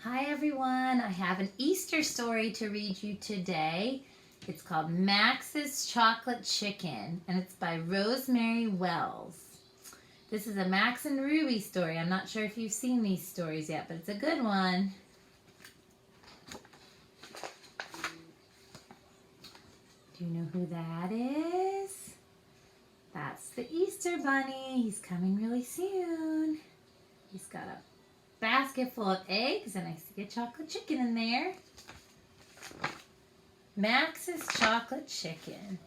Hi everyone, I have an Easter story to read you today. It's called Max's Chocolate Chicken and it's by Rosemary Wells. This is a Max and Ruby story. I'm not sure if you've seen these stories yet, but it's a good one. Do you know who that is? That's the Easter Bunny. He's coming really soon. He's got a basket full of eggs and I see a chocolate chicken in there. Max's Chocolate Chicken.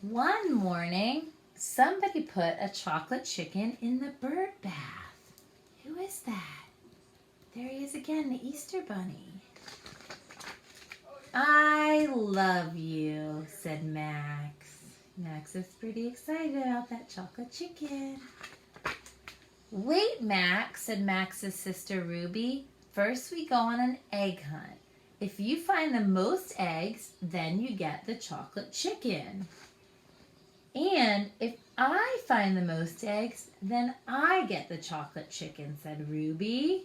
One morning, somebody put a chocolate chicken in the bird bath. Who is that? There he is again, the Easter Bunny. I love you, said Max. Max is pretty excited about that chocolate chicken. Wait, Max, said Max's sister Ruby. First we go on an egg hunt. If you find the most eggs, then you get the chocolate chicken. And if I find the most eggs, then I get the chocolate chicken, said Ruby.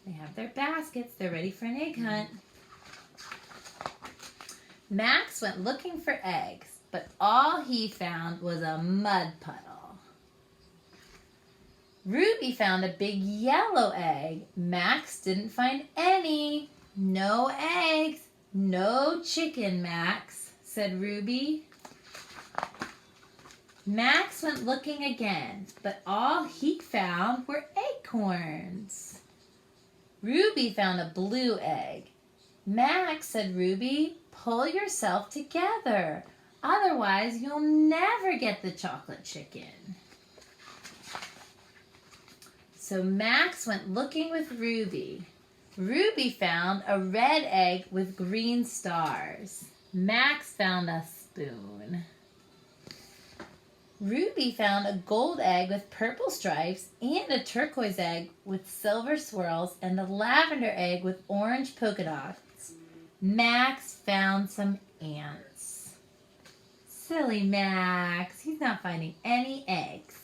They have their baskets. They're ready for an egg hunt. Max went looking for eggs, but all he found was a mud puddle. Ruby found a big yellow egg. Max didn't find any. No eggs, no chicken, Max, said Ruby. Max went looking again, but all he found were acorns. Ruby found a blue egg. Max, said Ruby, pull yourself together. Otherwise, you'll never get the chocolate chicken. So Max went looking with Ruby. Ruby found a red egg with green stars. Max found a spoon. Ruby found a gold egg with purple stripes and a turquoise egg with silver swirls and a lavender egg with orange polka dots. Max found some ants. Silly Max, he's not finding any eggs.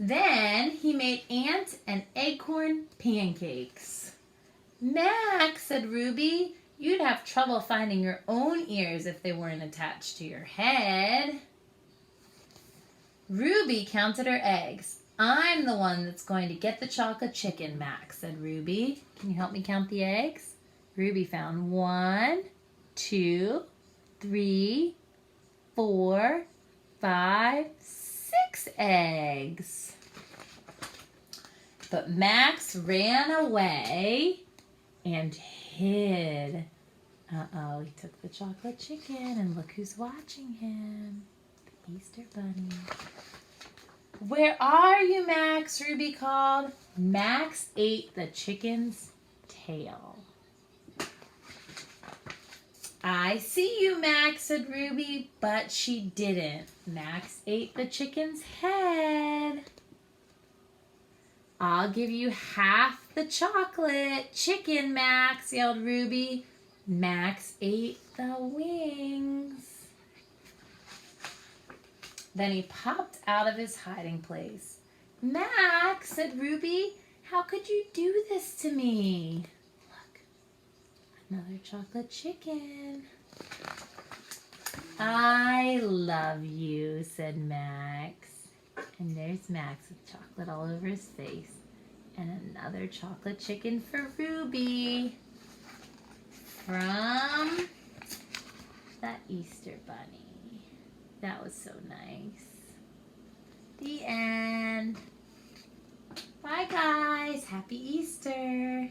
Then he made ant and acorn pancakes. Max, said Ruby, you'd have trouble finding your own ears if they weren't attached to your head. Ruby counted her eggs. I'm the one that's going to get the chocolate chicken, Max, said Ruby. Can you help me count the eggs? Ruby found 1, 2, 3, 4, 5, 6 eggs. But Max ran away and hid. Uh-oh, he took the chocolate chicken and look who's watching him. The Easter Bunny. Where are you, Max? Ruby called. Max ate the chicken's tail. I see you, Max, said Ruby, but she didn't. Max ate the chicken's head. I'll give you half the chocolate chicken, Max, yelled Ruby. Max ate the wings. Then he popped out of his hiding place. Max, said Ruby, how could you do this to me? Look, another chocolate chicken. I love you, said Max. And there's Max with chocolate all over his face. And another chocolate chicken for Ruby. From the Easter Bunny. That was so nice. The end. Bye guys. Happy Easter.